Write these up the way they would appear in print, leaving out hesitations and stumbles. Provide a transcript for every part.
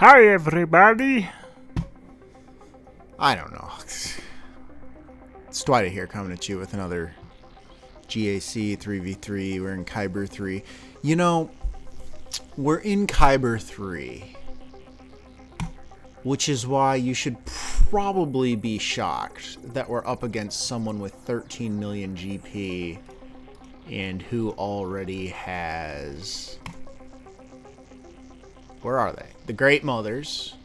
Hi, everybody. I don't know. It's Dwight here coming at you with another GAC 3v3. We're in Kyber 3. You know, we're in Kyber 3. Which is why you should probably be shocked that we're up against someone with 13 million GP and who already has... Where are they? The Great Mothers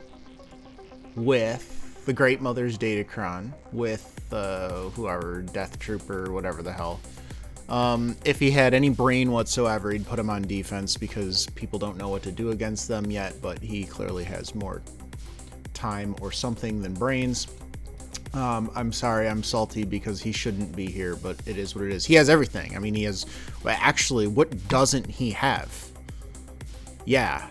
with the Great Mothers Datacron with whoever, Death Trooper, whatever the hell. If he had any brain whatsoever, he'd put him on defense because people don't know what to do against them yet, but he clearly has more time or something than brains. I'm sorry, I'm salty because he shouldn't be here, but it is what it is. He has everything. I mean, he has... Actually, what doesn't he have? Yeah.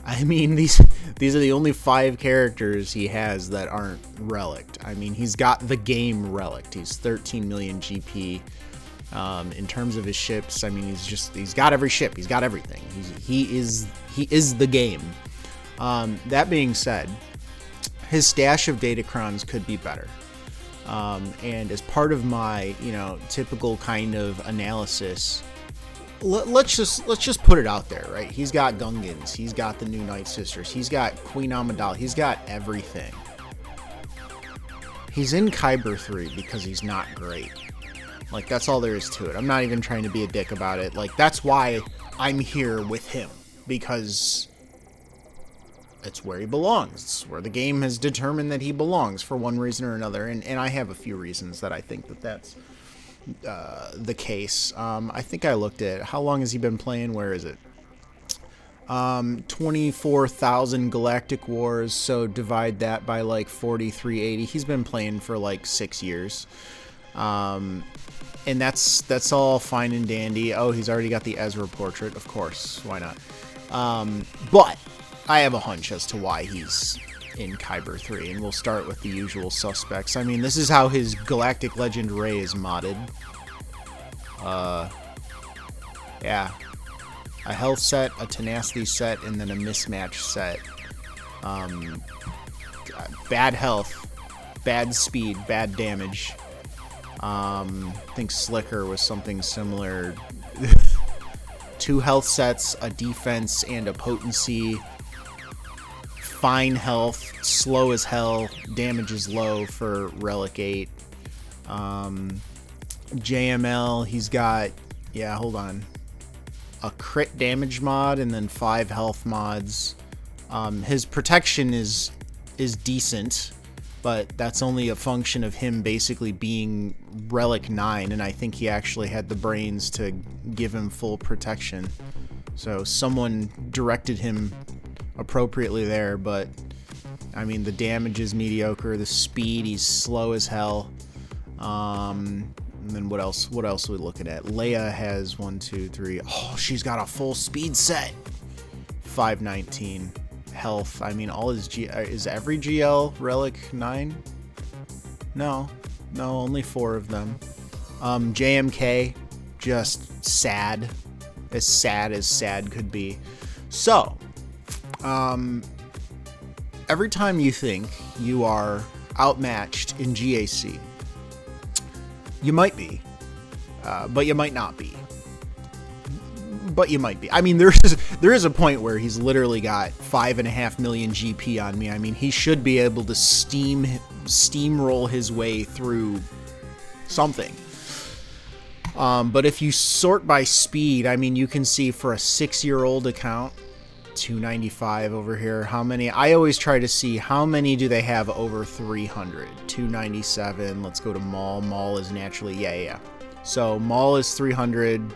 I mean, these are the only 5 characters he has that aren't relicked. I mean, he's got the game relicked. He's 13 million GP. In terms of his ships, I mean, he's got every ship. He's got everything. He is the game. That being said, his stash of Datacrons could be better. And as part of my, typical kind of analysis, let's just put it out there, right? He's got Gungans, he's got the new Night Sisters, he's got Queen Amidala, he's got everything. He's in Kyber 3 because he's not great. Like, that's all there is to it. I'm not even trying to be a dick about it. Like, that's why I'm here with him, because it's where he belongs. It's where the game has determined that he belongs for one reason or another, and I have a few reasons that I think that that's the case. I think I looked at how long has he been playing. Where is it? 24,000 Galactic Wars, so divide that by like 4,380. He's been playing for like 6 years, and that's all fine and dandy. Oh, he's already got the Ezra portrait, of course, why not? But I have a hunch as to why he's in Kyber 3, and we'll start with the usual suspects. I mean, this is how his Galactic Legend Rey is modded. Yeah. A health set, a tenacity set, and then a mismatch set. Bad health, bad speed, bad damage. I think Slicker was something similar. 2 health sets, a defense, and a potency. Fine health, slow as hell, damage is low for Relic 8. JML, he's got, hold on, a crit damage mod and then 5 health mods. His protection is decent, but that's only a function of him basically being Relic 9, and I think he actually had the brains to give him full protection. So someone directed him appropriately there, but I mean, the damage is mediocre, the speed, he's slow as hell. And then what else are we looking at? Leia has 1, 2, 3. Oh, she's got a full speed set. 519 health. I mean, all his is every GL Relic 9? No, only 4 of them. JMK, just sad as sad could be. So every time you think you are outmatched in GAC, you might be, but you might not be. But you might be. I mean, there is a point where he's literally got 5.5 million GP on me. I mean, he should be able to steamroll his way through something. But if you sort by speed, I mean, you can see for a 6-year-old account, 295 over here. How many? I always try to see how many do they have over 300. 297. Let's go to Maul. Maul is naturally, yeah. So Maul is 300.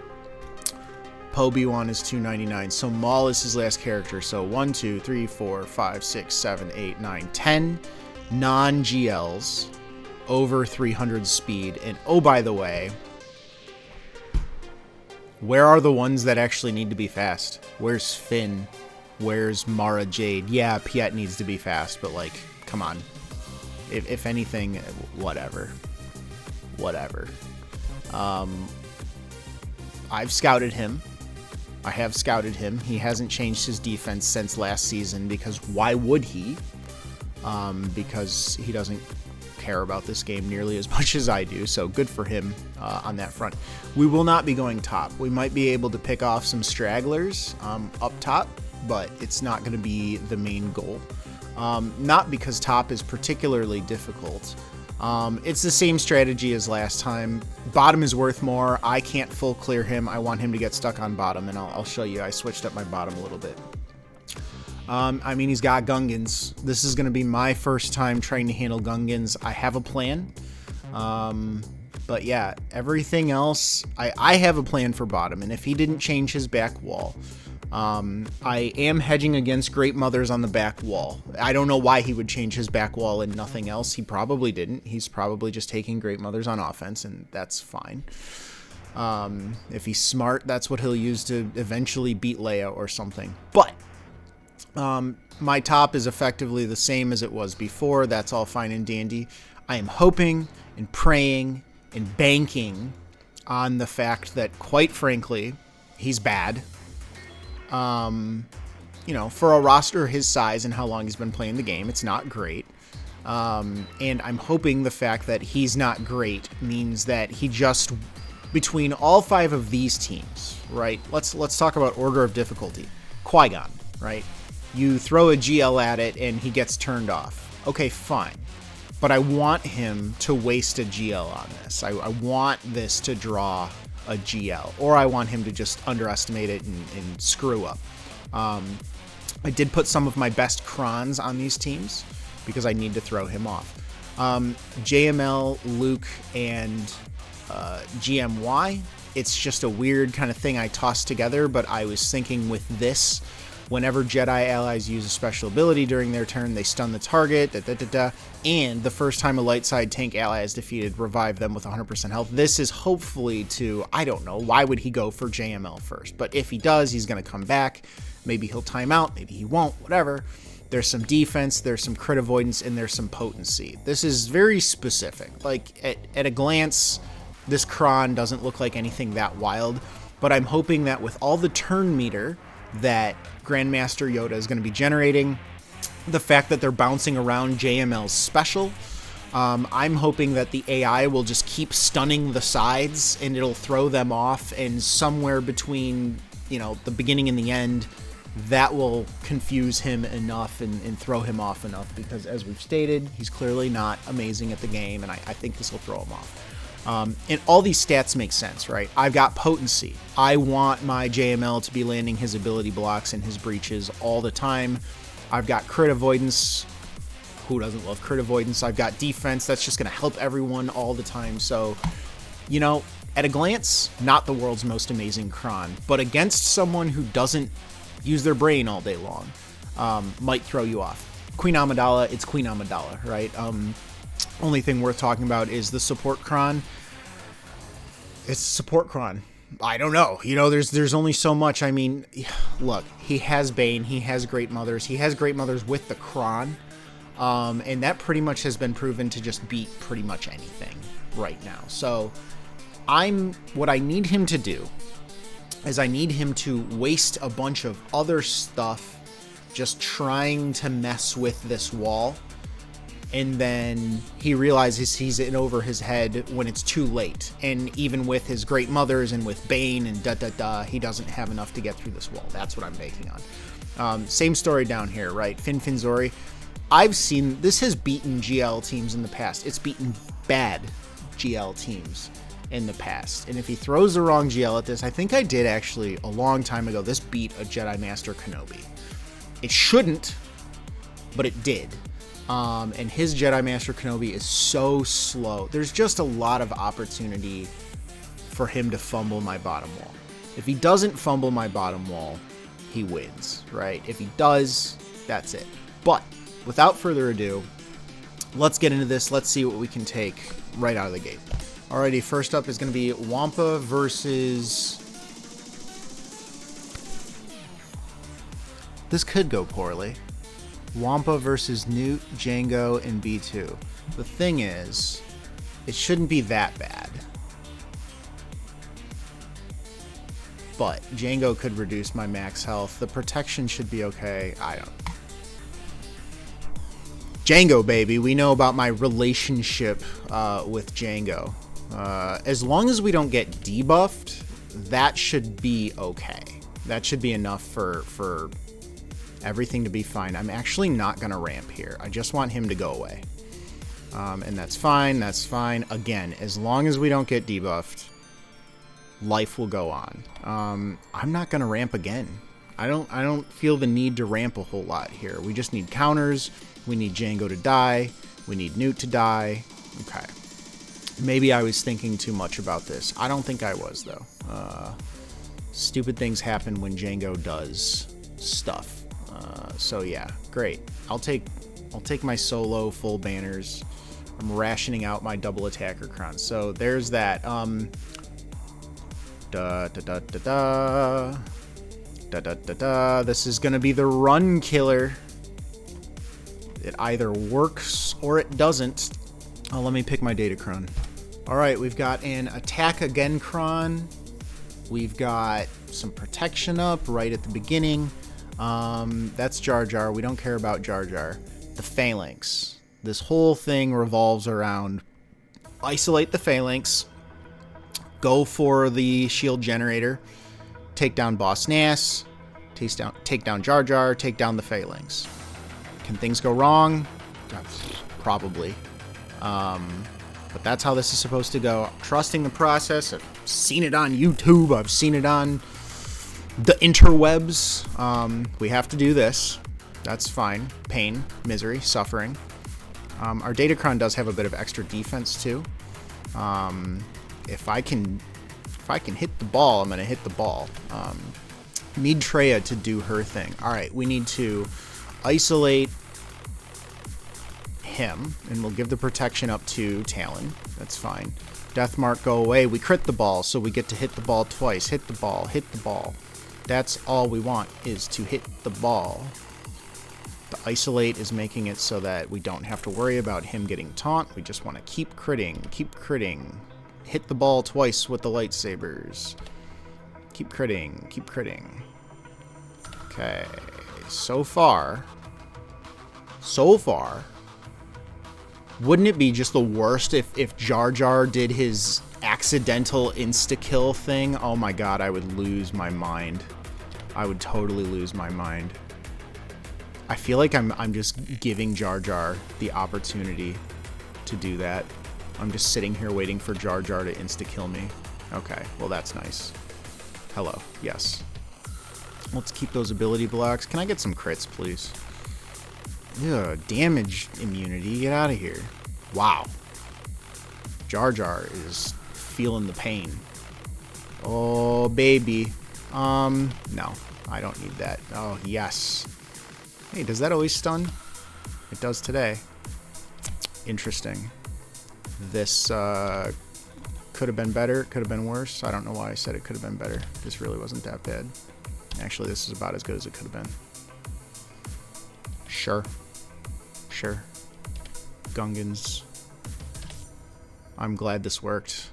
Obi-Wan is 299. So Maul is his last character. So 1, 2, 3, 4, 5, 6, 7, 8, 9, 10 non-GLs over 300 speed. And oh, by the way, where are the ones that actually need to be fast? Where's Finn? Where's Mara Jade? Yeah, Piet needs to be fast, but like, come on. If anything, whatever. I've scouted him. I have scouted him. He hasn't changed his defense since last season, because why would he? Because he doesn't care about this game nearly as much as I do, so good for him on that front. We will not be going top. We might be able to pick off some stragglers up top, but it's not going to be the main goal. Not because top is particularly difficult. It's the same strategy as last time. Bottom is worth more. I can't full clear him. I want him to get stuck on bottom, and I'll show you. I switched up my bottom a little bit. I mean, he's got Gungans. This is going to be my first time trying to handle Gungans. I have a plan. But yeah, everything else, I have a plan for bottom. And if he didn't change his back wall, I am hedging against Great Mothers on the back wall. I don't know why he would change his back wall and nothing else. He probably didn't. He's probably just taking Great Mothers on offense, and that's fine. If he's smart, that's what he'll use to eventually beat Leia or something. But my top is effectively the same as it was before. That's all fine and dandy. I am hoping and praying and banking on the fact that, quite frankly, he's bad. You know, for a roster his size and how long he's been playing the game, it's not great. And I'm hoping the fact that he's not great means that he just, between all 5 of these teams, right? Let's talk about order of difficulty. Qui-Gon, right? You throw a GL at it and he gets turned off. Okay, fine. But I want him to waste a GL on this. I want this to draw a GL, or I want him to just underestimate it and screw up. I did put some of my best Krons on these teams because I need to throw him off. JML, Luke, and GMY, it's just a weird kind of thing I tossed together, but I was thinking with this, whenever Jedi allies use a special ability during their turn, they stun the target, and the first time a light side tank ally is defeated, revive them with 100% health. This is hopefully to, I don't know, why would he go for JML first? But if he does, he's going to come back. Maybe he'll time out, maybe he won't, whatever. There's some defense, there's some crit avoidance, and there's some potency. This is very specific. Like, at a glance, this Kron doesn't look like anything that wild, but I'm hoping that with all the turn meter that Grandmaster Yoda is going to be generating, the fact that they're bouncing around JML's special, I'm hoping that the AI will just keep stunning the sides and it'll throw them off, and somewhere between, you know, the beginning and the end, that will confuse him enough and throw him off enough, because as we've stated, he's clearly not amazing at the game, and I think this will throw him off. And all these stats make sense, right? I've got potency. I want my JML to be landing his ability blocks and his breaches all the time. I've got crit avoidance. Who doesn't love crit avoidance? I've got defense. That's just going to help everyone all the time. So, you know, at a glance, not the world's most amazing Kron, but against someone who doesn't use their brain all day long, might throw you off. Queen Amidala, it's Queen Amidala, right? Only thing worth talking about is the support Kron. It's support Kron. I don't know. You know, there's only so much. I mean, look, he has Bane. He has Great Mothers. He has Great Mothers with the Kron. And that pretty much has been proven to just beat pretty much anything right now. So what I need him to do is I need him to waste a bunch of other stuff just trying to mess with this wall. And then he realizes he's in over his head when it's too late. And even with his Great Mothers and with Bane and he doesn't have enough to get through this wall. That's what I'm banking on. Same story down here, right? Finfinzori. I've seen, this has beaten GL teams in the past. It's beaten bad GL teams in the past. And if he throws the wrong GL at this, I think I did actually a long time ago, this beat a Jedi Master Kenobi. It shouldn't, but it did. And his Jedi Master Kenobi is so slow. There's just a lot of opportunity for him to fumble my bottom wall. If he doesn't fumble my bottom wall, he wins, right? If he does, that's it. But without further ado, let's get into this. Let's see what we can take right out of the gate. Alrighty, first up is going to be Wampa versus... This could go poorly. Wampa versus Nute, Jango, and B2. The thing is, it shouldn't be that bad. but Django could reduce my max health. The protection should be okay. I don't. Django, baby. We know about my relationship with Django. As long as we don't get debuffed, that should be okay. That should be enough for everything to be fine. I'm actually not going to ramp here. I just want him to go away. And that's fine. That's fine. Again, as long as we don't get debuffed, life will go on. I'm not going to ramp again. I don't feel the need to ramp a whole lot here. We just need counters. We need Django to die. We need Nute to die. Okay. Maybe I was thinking too much about this. I don't think I was, though. Stupid things happen when Django does stuff. So yeah, great. I'll take my solo full banners. I'm rationing out my double attacker cron. So there's that. This is gonna be the run killer. It either works or it doesn't. Oh, let me pick my Datacron. All right, we've got an attack again cron. We've got some protection up right at the beginning. That's Jar Jar. We don't care about Jar Jar. The Phalanx. This whole thing revolves around isolate the Phalanx, go for the shield generator, take down Boss Nass, take down Jar Jar, take down the Phalanx. Can things go wrong? Probably. But that's how this is supposed to go. I'm trusting the process. I've seen it on YouTube. I've seen it on the interwebs. We have to do this. That's fine. Pain, misery, suffering. Our Datacron does have a bit of extra defense too. If I can hit the ball, I'm gonna hit the ball. Need Treya to do her thing. All right, we need to isolate him, and we'll give the protection up to Talon. That's fine. Deathmark, go away. We crit the ball, so we get to hit the ball twice. Hit the ball, hit the ball. That's all we want, is to hit the ball. The isolate is making it so that we don't have to worry about him getting taunt. We just want to keep critting, keep critting. Hit the ball twice with the lightsabers. Keep critting, keep critting. Okay, so far, wouldn't it be just the worst if Jar Jar did his accidental insta-kill thing? Oh my god, I would lose my mind. I would totally lose my mind. I feel like I'm just giving Jar Jar the opportunity to do that. I'm just sitting here waiting for Jar Jar to insta-kill me. Okay, well that's nice. Hello, yes. Let's keep those ability blocks. Can I get some crits, please? Ugh, damage immunity. Get out of here. Wow. Jar Jar is feeling the pain. Oh, baby. No. I don't need that. Oh, yes. Hey, does that always stun? It does today. Interesting. This, could have been better. Could have been worse. I don't know why I said it could have been better. This really wasn't that bad. Actually, this is about as good as it could have been. Sure. Sure. Gungans. I'm glad this worked.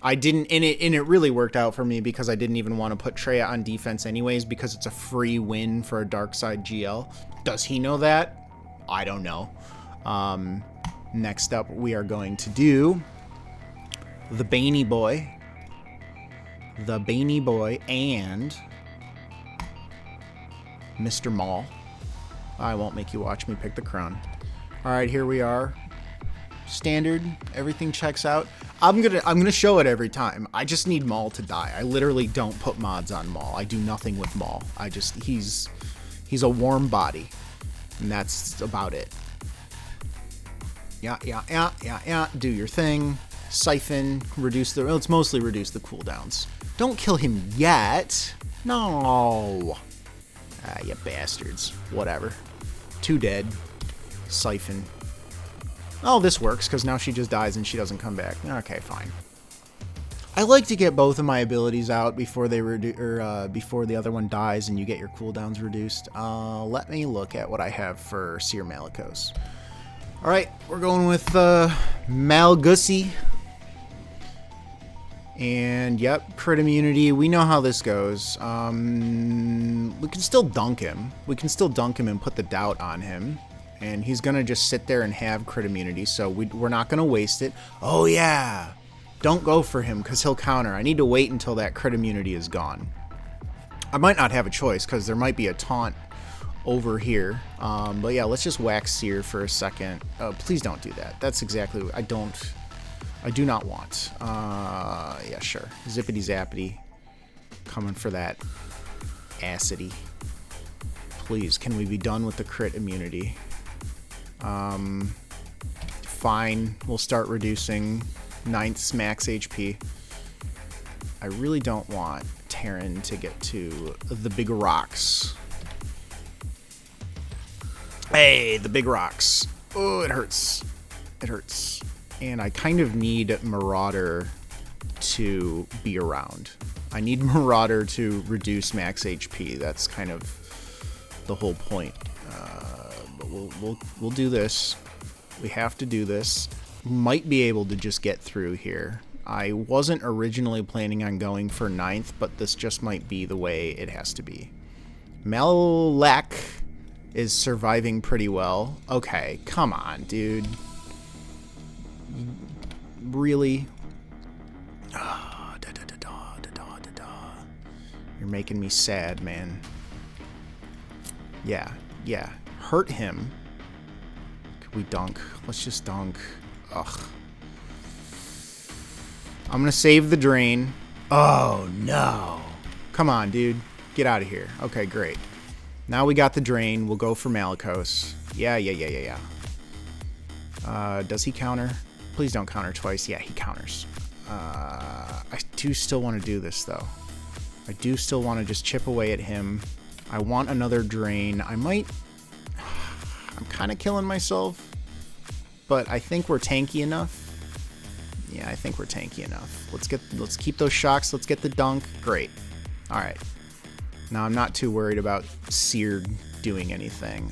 I didn't, and it really worked out for me because I didn't even want to put Treya on defense anyways because it's a free win for a dark side GL. Does he know that? I don't know. Next up, we are going to do the Bane boy. The Bane boy and Mr. Maul. I won't make you watch me pick the crown. All right, here we are. Standard, everything checks out. I'm gonna show it every time. I just need Maul to die. I literally don't put mods on Maul. I do nothing with Maul. He's a warm body, and that's about it. Yeah. Do your thing. Siphon, reduce the. Well, it's mostly reduce the cooldowns. Don't kill him yet. No. Ah, you bastards. Whatever. 2 dead. Siphon. Oh, this works, because now she just dies and she doesn't come back. Okay, fine. I like to get both of my abilities out before they before the other one dies and you get your cooldowns reduced. Let me look at what I have for Cere Malicos. Alright, we're going with Malgusy. And yep, crit immunity. We know how this goes. We can still dunk him. We can still dunk him and put the doubt on him. And he's going to just sit there and have crit immunity. So we're not going to waste it. Oh, yeah. Don't go for him because he'll counter. I need to wait until that crit immunity is gone. I might not have a choice because there might be a taunt over here. But yeah, let's just whack Cere for a second. Please don't do that. That's exactly what I do not want. Yeah, sure. Zippity zappity. Coming for that acidity. Please, can we be done with the crit immunity? Fine. We'll start reducing 9th's max HP. I really don't want Terran to get to the big rocks. Hey, the big rocks. Oh, it hurts. It hurts. And I kind of need Marauder to be around. I need Marauder to reduce max HP. That's kind of the whole point. But we'll do this. We have to do this. Might be able to just get through here. I wasn't originally planning on going for 9th, but this just might be the way it has to be. Malak is surviving pretty well. Okay, come on, dude. Really? You're making me sad, man. Yeah. Hurt him. Could we dunk? Let's just dunk. Ugh. I'm gonna save the drain. Oh, no. Come on, dude. Get out of here. Okay, great. Now we got the drain. We'll go for Malicos. Yeah. Does he counter? Please don't counter twice. Yeah, he counters. I do still want to do this, though. I do still want to just chip away at him. I want another drain. I'm kind of killing myself, but I think we're tanky enough. Yeah, I think we're tanky enough. Let's keep those shocks. Let's get the dunk. Great. All right. Now I'm not too worried about Cere doing anything.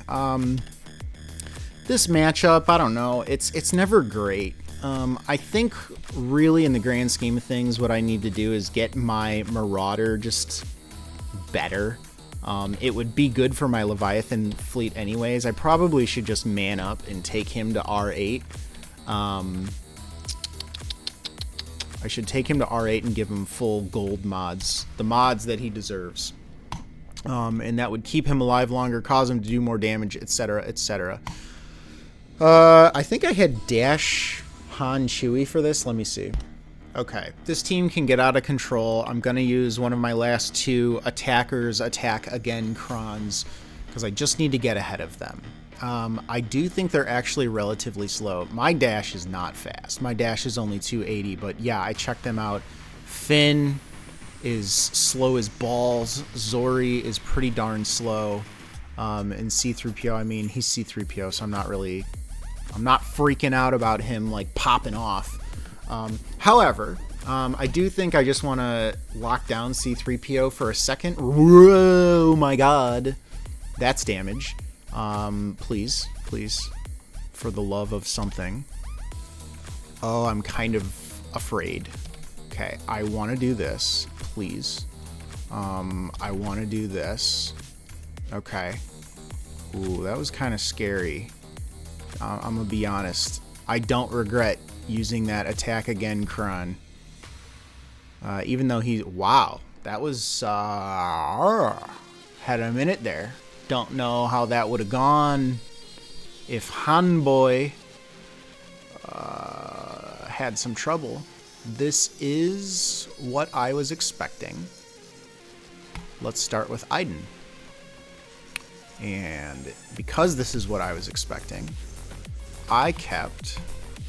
This matchup, I don't know. It's never great. I think really in the grand scheme of things, what I need to do is get my Marauder just better. It would be good for my Leviathan fleet anyways. I probably should just man up and take him to R8. I should take him to R8 and give him full gold mods. The mods that he deserves. And that would keep him alive longer, cause him to do more damage, etc., etc. I think I had Dash Han Chewy for this. Let me see. Okay, this team can get out of control. I'm going to use one of my last two attackers attack again crons because I just need to get ahead of them. I do think they're actually relatively slow. My dash is not fast. My dash is only 280, but yeah, I checked them out. Finn is slow as balls. Zori is pretty darn slow. And C-3PO, I mean, he's C-3PO, so I'm not freaking out about him like popping off. However, I do think I just want to lock down C-3PO for a second. Whoa, my God. That's damage. Please, for the love of something. Oh, I'm kind of afraid. Okay, I want to do this, please. I want to do this. Okay. Ooh, that was kind of scary. I'm gonna be honest. I don't regret using that attack again cron. Even though wow, that was had a minute there. Don't know how that would have gone if Hanboy had some trouble. This is what I was expecting. Let's start with Iden. And because this is what I was expecting, I kept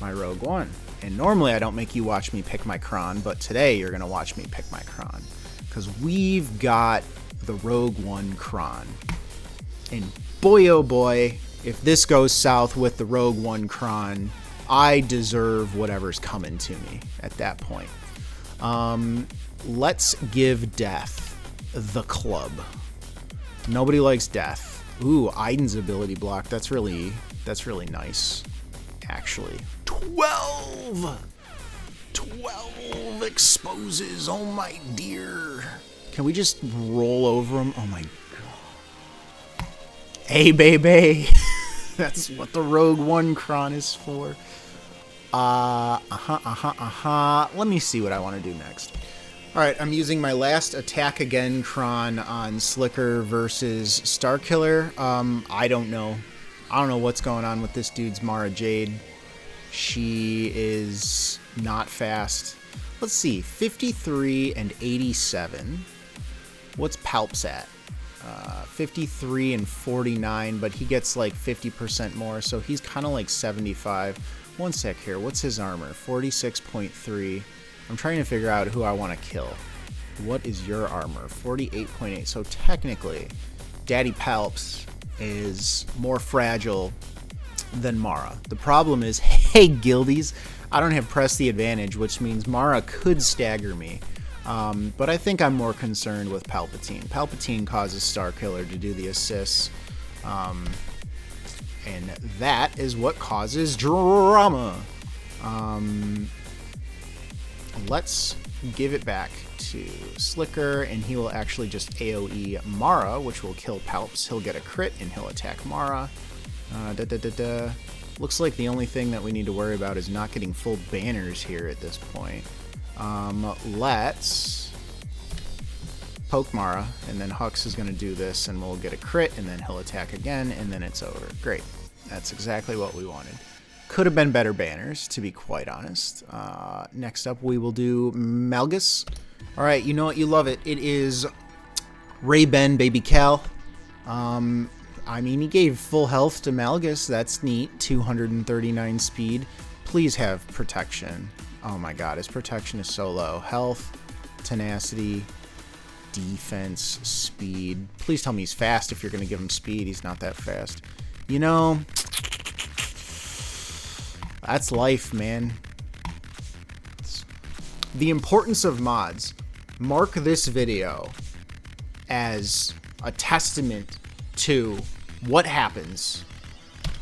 my Rogue One. And normally I don't make you watch me pick my cron, but today you're going to watch me pick my cron. Because we've got the Rogue One cron. And boy, oh boy, if this goes south with the Rogue One cron, I deserve whatever's coming to me at that point. Let's give Death the club. Nobody likes Death. Ooh, Iden's ability block. That's really nice, actually. 12! 12 exposes. Oh my dear. Can we just roll over him? Oh my god. Hey, baby. That's what the Rogue One Kron is for. Let me see what I want to do next. Alright, I'm using my last attack again Kron on Slicker versus Starkiller. I don't know. I don't know what's going on with this dude's Mara Jade. She is not fast. Let's see, 53 and 87. What's Palps at? 53 and 49, but he gets like 50% more, so he's kind of like 75. One sec here, what's his armor? 46.3. I'm trying to figure out who I want to kill. What is your armor? 48.8. So technically, Daddy Palps is more fragile than Mara. The problem is, hey guildies, I don't have press the advantage, which means Mara could stagger me. But I think I'm more concerned with Palpatine. Palpatine causes Starkiller to do the assists. And that is what causes drama. Let's give it back to Slicker, and he will actually just AoE Mara, which will kill Palps. He'll get a crit, and he'll attack Mara. Looks like the only thing that we need to worry about is not getting full banners here at this point. Let's poke Mara, and then Hux is going to do this, and we'll get a crit, and then he'll attack again, and then it's over. Great. That's exactly what we wanted. Could have been better banners, to be quite honest. Next up, we will do Malgus. Alright, you know what? You love it. It is Ray-Ben, baby Cal. I mean, he gave full health to Malgus. That's neat. 239 speed. Please have protection. Oh my god, his protection is so low. Health, tenacity, defense, speed. Please tell me he's fast if you're going to give him speed. He's not that fast. You know, that's life, man. The importance of mods. Mark this video as a testament to what happens.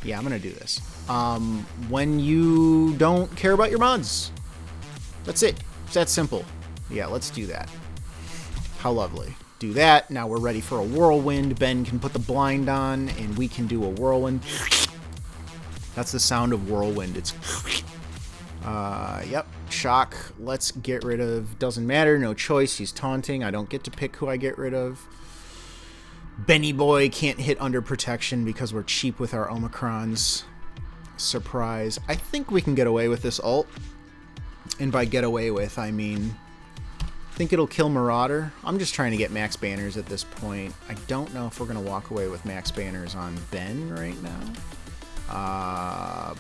Yeah, I'm going to do this. When you don't care about your mods. That's it. It's that simple. Yeah, let's do that. How lovely. Do that. Now we're ready for a whirlwind. Ben can put the blind on, and we can do a whirlwind. That's the sound of whirlwind. It's... yep. Shock. Let's get rid of... Doesn't matter. No choice. He's taunting. I don't get to pick who I get rid of. Benny boy can't hit under protection because we're cheap with our Omicrons. Surprise. I think we can get away with this ult. And by get away with, I mean... I think it'll kill Marauder. I'm just trying to get max banners at this point. I don't know if we're going to walk away with max banners on Ben right now.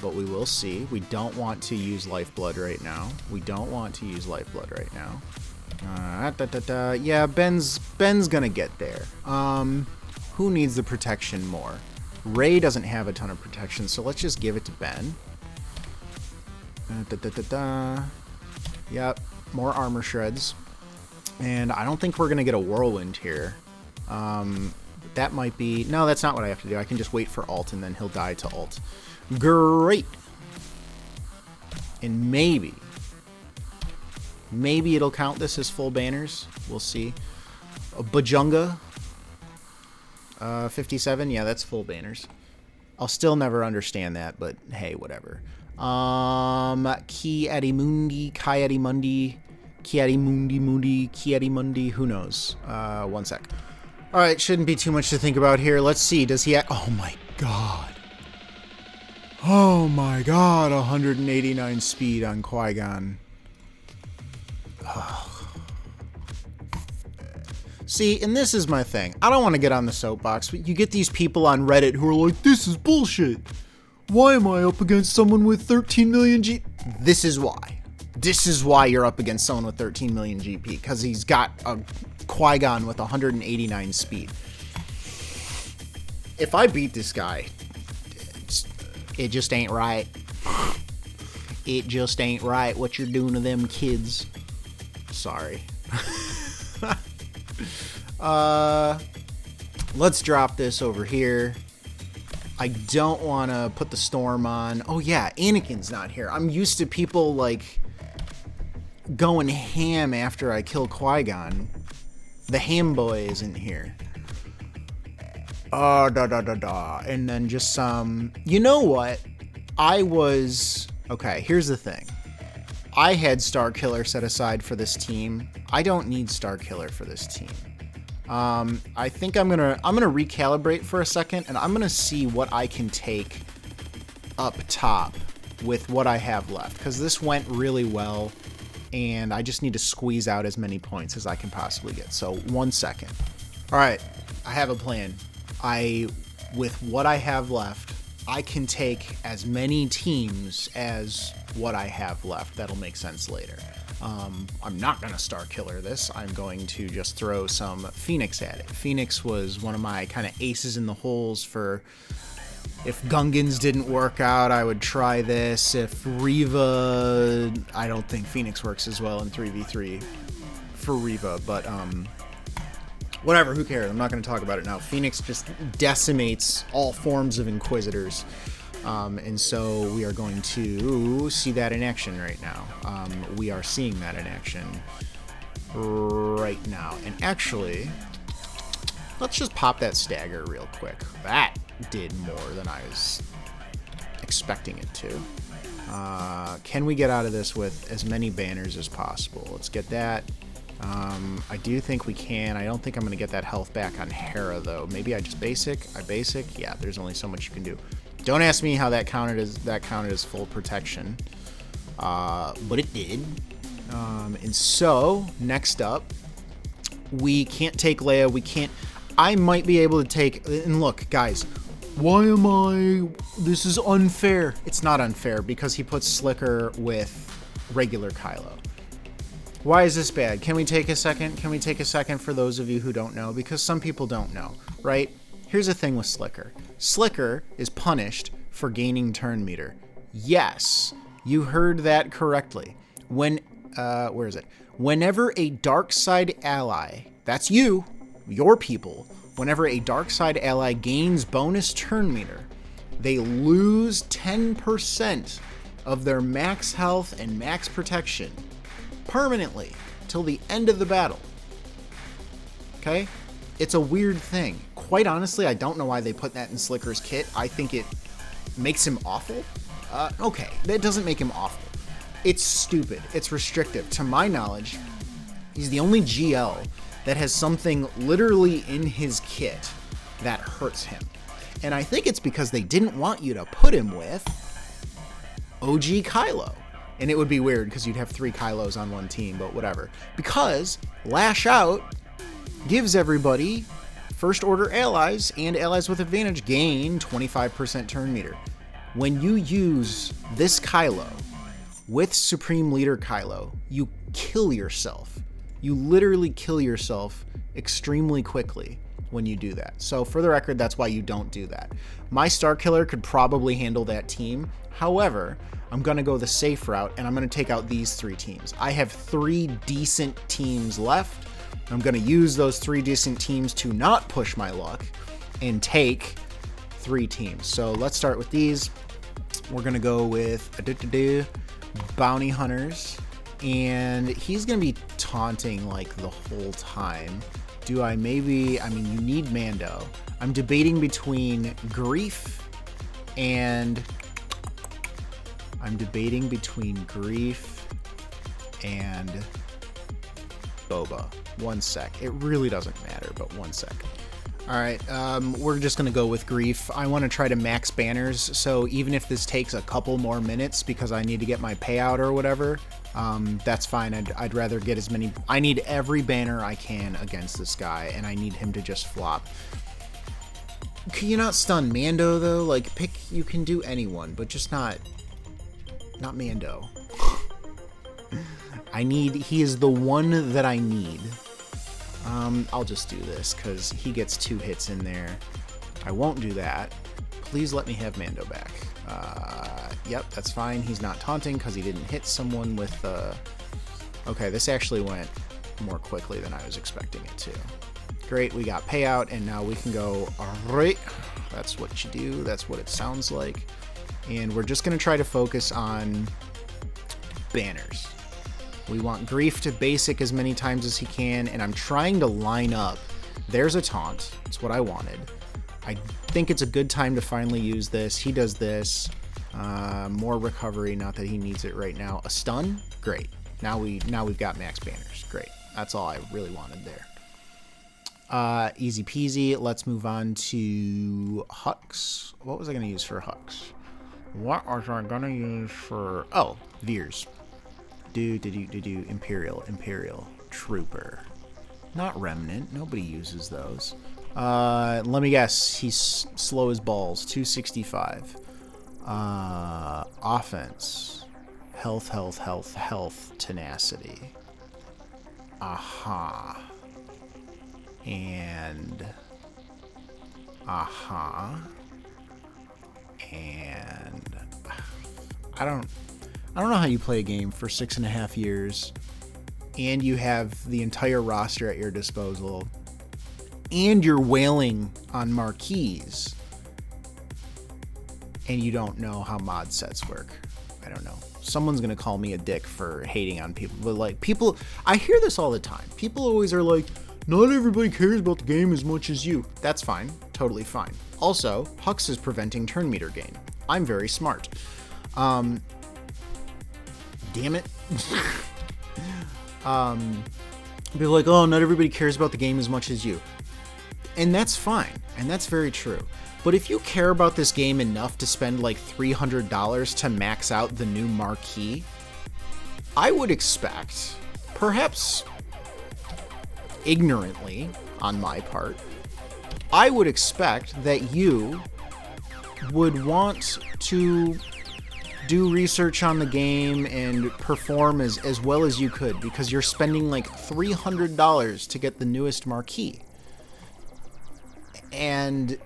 But we will see. We don't want to use Lifeblood right now. Yeah, Ben's going to get there. Who needs the protection more? Ray doesn't have a ton of protection, so let's just give it to Ben. Yep, more armor shreds. And I don't think we're going to get a whirlwind here. That might be... No, that's not what I have to do. I can just wait for ult, and then he'll die to ult. Great! And maybe it'll count this as full banners. We'll see. Bajunga. 57. Yeah, that's full banners. I'll still never understand that, but hey, whatever. Ki Adimundi, Kai Adimundi... Kiadimundi, who knows? One sec. Alright, shouldn't be too much to think about here. Let's see, does he oh my god. Oh my god, 189 speed on Qui-Gon. See, and this is my thing. I don't want to get on the soapbox, but you get these people on Reddit who are like, this is bullshit. Why am I up against someone with 13 million G... This is why. This is why you're up against someone with 13 million GP, because he's got a Qui-Gon with 189 speed. If I beat this guy, it just ain't right. It just ain't right what you're doing to them kids. Sorry. Let's drop this over here. I don't want to put the storm on. Oh yeah, Anakin's not here. I'm used to people like going ham after I kill Qui-Gon. The ham boy isn't here. And then just some... You know what? Okay, here's the thing. I had Starkiller set aside for this team. I don't need Starkiller for this team. I think I'm gonna recalibrate for a second, and I'm gonna see what I can take up top with what I have left, because this went really well, and I just need to squeeze out as many points as I can possibly get. So 1 second. All right, I have a plan. With what I have left, I can take as many teams as what I have left. That'll make sense later. I'm not going to Starkiller this. I'm going to just throw some Phoenix at it. Phoenix was one of my kind of aces in the holes for if Gungans didn't work out, I would try this. If Reva, I don't think Phoenix works as well in 3v3 for Reva, but whatever, who cares? I'm not going to talk about it now. Phoenix just decimates all forms of Inquisitors. And so we are going to see that in action right now. We are seeing that in action right now. And actually, let's just pop that stagger real quick. That did more than I was expecting it to. Can we get out of this with as many banners as possible? Let's get that. I do think we can. I don't think I'm going to get that health back on Hera, though. Maybe I just basic. I basic. Yeah, there's only so much you can do. Don't ask me how that counted as full protection, but it did. And so next up, we can't take Leia. We can't. I might be able to take. And look, guys, why am I? This is unfair. It's not unfair because he puts Slicker with regular Kylo. Why is this bad? Can we take a second? Can we take a second for those of you who don't know? Because some people don't know, right? Here's the thing with Slicker. Slicker is punished for gaining turn meter. Yes, you heard that correctly. Where is it? Whenever a dark side ally, that's you, your people, whenever a dark side ally gains bonus turn meter, they lose 10% of their max health and max protection permanently till the end of the battle. Okay? It's a weird thing. Quite honestly, I don't know why they put that in Slicker's kit. I think it makes him awful. Okay, that doesn't make him awful. It's stupid. It's restrictive. To my knowledge, he's the only GL that has something literally in his kit that hurts him. And I think it's because they didn't want you to put him with OG Kylo. And it would be weird because you'd have 3 Kylos on one team, but whatever. Because Lash Out gives everybody first order allies and allies with advantage gain 25% turn meter. When you use this Kylo with Supreme Leader Kylo, you kill yourself. You literally kill yourself extremely quickly when you do that. So for the record, that's why you don't do that. My Starkiller could probably handle that team. However, I'm going to go the safe route and I'm going to take out these 3 teams. I have 3 decent teams left. I'm going to use those 3 decent teams to not push my luck and take 3 teams. So let's start with these. We're going to go with Bounty Hunters, and he's going to be taunting like the whole time. I mean, you need Mando. I'm debating between Grief and Boba. 1 sec. It really doesn't matter, but 1 sec. All right, we're just going to go with Grief. I want to try to max banners, so even if this takes a couple more minutes because I need to get my payout or whatever, that's fine. I'd rather get as many... I need every banner I can against this guy, and I need him to just flop. Can you not stun Mando, though? Like, you can do anyone, but just not Mando. He is the one that I need. I'll just do this because he gets 2 hits in there. I won't do that. Please let me have Mando back. Yep, that's fine. He's not taunting because he didn't hit someone with Okay, this actually went more quickly than I was expecting it to. Great, we got payout, and now we can go, alright, that's what you do, that's what it sounds like. And we're just going to try to focus on banners. We want Grief to basic as many times as he can, and I'm trying to line up. There's a taunt. That's what I wanted. I think it's a good time to finally use this. He does this. More recovery, not that he needs it right now. A stun? Great. Now we've got max banners. Great. That's all I really wanted there. Easy peasy. Let's move on to Hux. What was I going to use for Hux? What was I going to use for... Oh, Veers. Imperial Trooper. Not Remnant. Nobody uses those. Let me guess. He's slow as balls. 265. Offense. Health. Tenacity. Aha. And... Aha. And... I don't know how you play a game for 6.5 years and you have the entire roster at your disposal and you're wailing on marquees and you don't know how mod sets work. I don't know. Someone's going to call me a dick for hating on people, but like people, I hear this all the time. People always are like, not everybody cares about the game as much as you. That's fine. Totally fine. Also, Hux is preventing turn meter gain. I'm very smart. Damn it. Be like, oh, not everybody cares about the game as much as you. And that's fine. And that's very true. But if you care about this game enough to spend like $300 to max out the new marquee, I would expect, perhaps ignorantly on my part, I would expect that you would want to do research on the game and perform as well as you could, because you're spending like $300 to get the newest marquee. And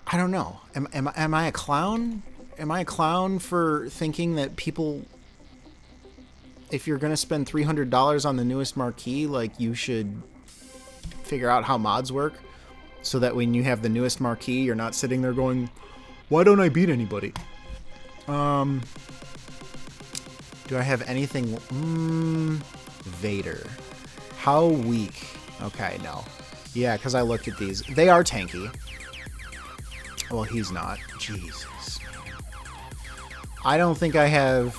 I don't know. Am I a clown? Am I a clown for thinking that people, if you're going to spend $300 on the newest marquee, like you should figure out how mods work so that when you have the newest marquee, you're not sitting there going, why don't I beat anybody? Do I have anything? Vader. How weak? Okay, no. Yeah, because I looked at these. They are tanky. Well, he's not. Jesus. I don't think I have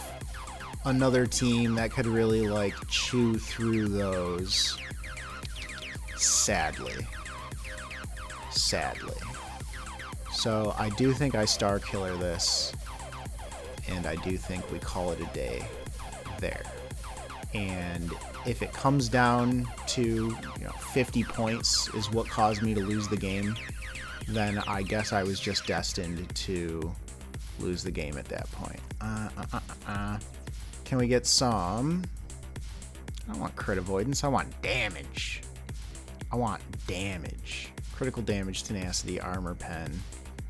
another team that could really, like, chew through those. Sadly. So, I do think I Star Killer this. And I do think we call it a day there. And if it comes down to 50 points is what caused me to lose the game, then I guess I was just destined to lose the game at that point. Can we get some... I don't want crit avoidance, I want damage. Critical damage, tenacity, armor pen,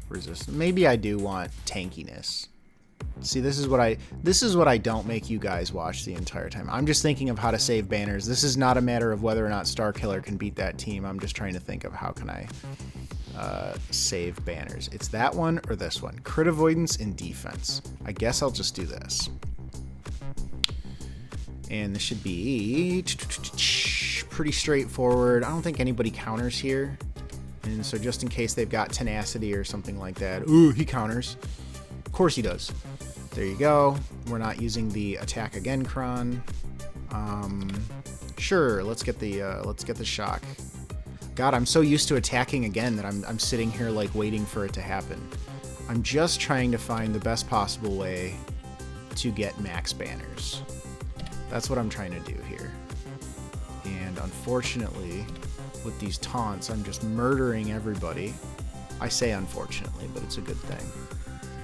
resistance. Maybe I do want tankiness. See, this is what I don't make you guys watch the entire time. I'm just thinking of how to save banners. This is not a matter of whether or not Star Killer can beat that team. I'm just trying to think of how can I save banners. It's that one or this one. Crit avoidance and defense. I guess I'll just do this. And this should be pretty straightforward. I don't think anybody counters here. And so just in case they've got tenacity or something like that. Ooh, he counters. Of course he does. There you go. We're not using the attack again cron. Sure, let's get the shock. God, I'm so used to attacking again that I'm sitting here like waiting for it to happen. I'm just trying to find the best possible way to get max banners. That's what I'm trying to do here. And unfortunately, with these taunts, I'm just murdering everybody. I say unfortunately, but it's a good thing.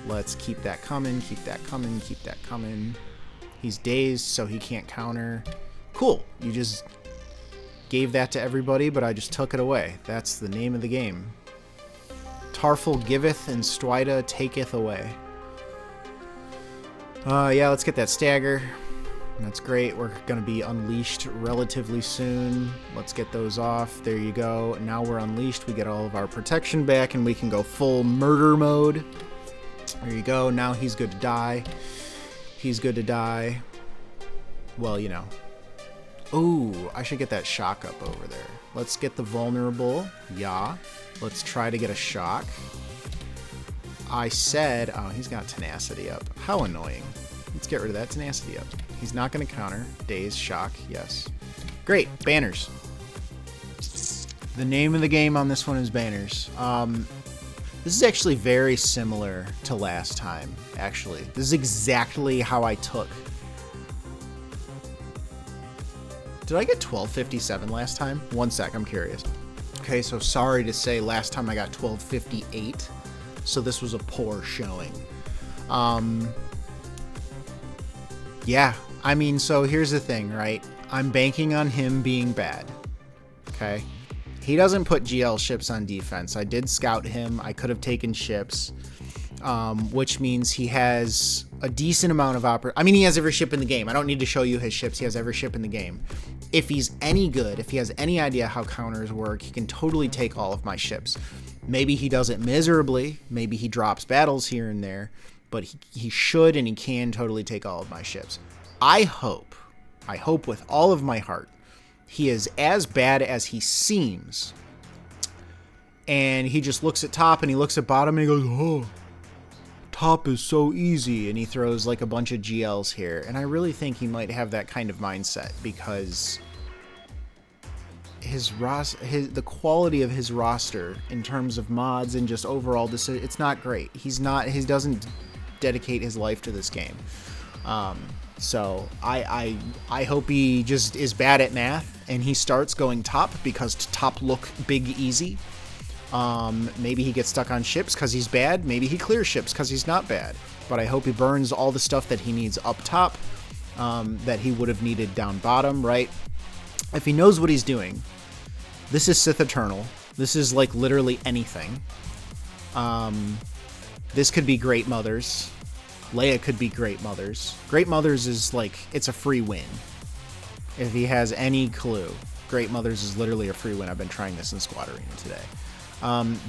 Let's keep that coming, keep that coming, keep that coming. He's dazed, so he can't counter. Cool, you just gave that to everybody, but I just took it away. That's the name of the game. Tarful giveth and Stwida taketh away. Yeah, let's get that stagger. That's great. We're going to be unleashed relatively soon. Let's get those off. There you go. Now we're unleashed. We get all of our protection back, and we can go full murder mode. There you go. Now he's good to die. He's good to die. well, you know. Ooh, I should get that shock up over there. Let's get the vulnerable. Yeah. Let's try to get a shock. I said, oh, he's got tenacity up. How annoying. Let's get rid of that tenacity up. He's not going to counter. Daze, shock, yes. Great, banners. The name of the game on this one is banners. This is actually very similar to last time, actually. This is exactly how I took. Did I get 1257 last time? One sec, I'm curious. Okay, so sorry to say last time I got 1258. So this was a poor showing. Yeah, I mean, so here's the thing, right? I'm banking on him being bad. Okay? He doesn't put GL ships on defense. I did scout him. I could have taken ships, which means he has a decent amount of I mean, he has every ship in the game. I don't need to show you his ships. He has every ship in the game. If he's any good, if he has any idea how counters work, he can totally take all of my ships. Maybe he does it miserably. Maybe he drops battles here and there, but he should and he can totally take all of my ships. I hope with all of my heart, he is as bad as he seems. And he just looks at top and he looks at bottom and he goes, oh, top is so easy. And he throws like a bunch of GLs here. And I really think he might have that kind of mindset because the quality of his roster in terms of mods and just overall, it's not great. He doesn't dedicate his life to this game. So I hope he just is bad at math and he starts going top because top look big easy. Maybe he gets stuck on ships because he's bad. Maybe he clears ships because he's not bad. But I hope he burns all the stuff that he needs up top that he would have needed down bottom, right? If he knows what he's doing, this is Sith Eternal. This is like literally anything. This could be Great Mothers. Leia could be Great Mothers. Great Mothers is like, it's a free win. If he has any clue, Great Mothers is literally a free win. I've been trying this in Squad Arena today.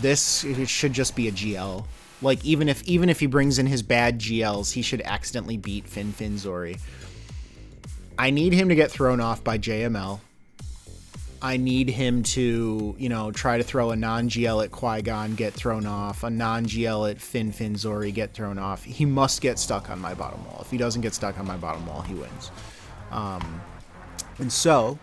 This it should just be a GL. Like even if he brings in his bad GLs, he should accidentally beat Fin Zori. I need him to get thrown off by JML. I need him to, you know, try to throw a non-GL at Qui-Gon, get thrown off, a non-GL at Fin Zori, get thrown off. He must get stuck on my bottom wall. If he doesn't get stuck on my bottom wall, he wins. And so,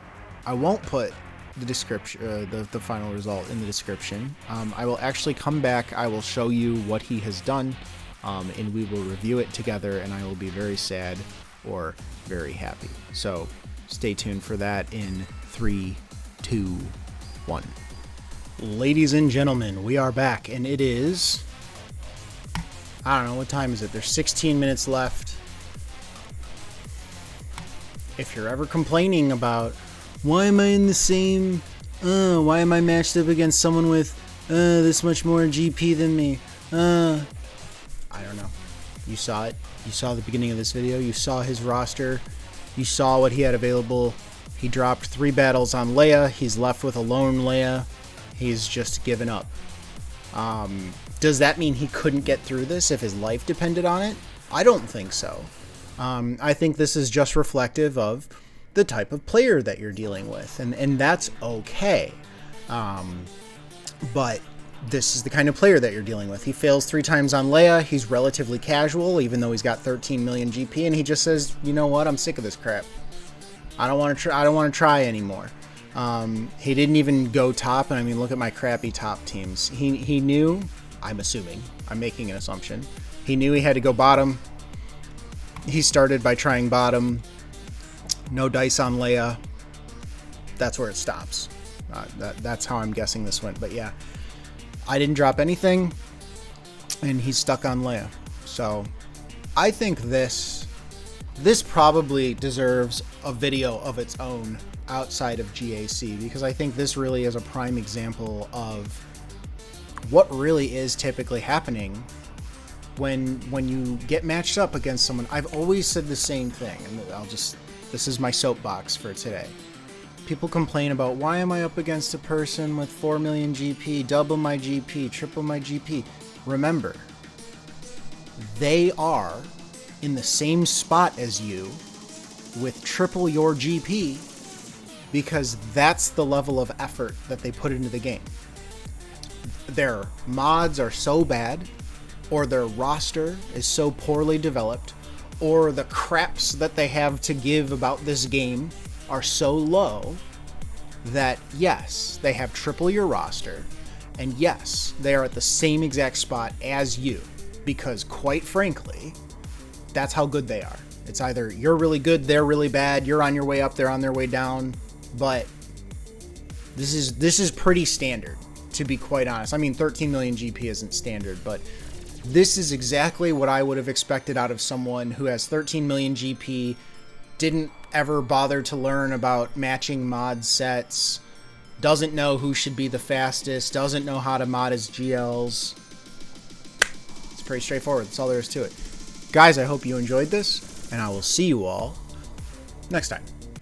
I won't put the description, the final result in the description. I will actually come back. I will show you what he has done, and we will review it together, and I will be very sad or very happy. So, stay tuned for that in 3, 2, 1. Ladies and gentlemen, we are back, and it is, I don't know, what time is it? There's 16 minutes left. If you're ever complaining about, why am I in the same, why am I matched up against someone with this much more GP than me? I don't know. You saw it. You saw the beginning of this video. You saw his roster. You saw what he had available. He dropped 3 battles on Leia. He's left with a lone Leia. He's just given up. Does that mean he couldn't get through this if his life depended on it? I don't think so. I think this is just reflective of the type of player that you're dealing with, and that's okay. But this is the kind of player that you're dealing with. He fails 3 times on Leia. He's relatively casual, even though he's got 13 million GP, and he just says, you know what, I'm sick of this crap. I don't want to try anymore. He didn't even go top, and I mean, look at my crappy top teams. He knew, I'm assuming, I'm making an assumption, he knew he had to go bottom. He started by trying bottom. No dice on Leia. That's where it stops. That's how I'm guessing this went. But yeah, I didn't drop anything, and he's stuck on Leia. So I think this probably deserves a video of its own outside of GAC, because I think this really is a prime example of what really is typically happening when you get matched up against someone. I've always said the same thing, and this is my soapbox for today. People complain about, why am I up against a person with 4 million GP, double my GP, triple my GP? Remember, they are in the same spot as you with triple your GP because that's the level of effort that they put into the game. Their mods are so bad, or their roster is so poorly developed, or the craps that they have to give about this game are so low that yes, they have triple your roster, and yes, they are at the same exact spot as you, because quite frankly, that's how good they are. It's either you're really good, they're really bad, you're on your way up, they're on their way down, but this is pretty standard, to be quite honest. I mean, 13 million GP isn't standard, but this is exactly what I would have expected out of someone who has 13 million GP, didn't ever bother to learn about matching mod sets, doesn't know who should be the fastest, doesn't know how to mod his GLs. It's pretty straightforward. That's all there is to it. Guys, I hope you enjoyed this, and I will see you all next time.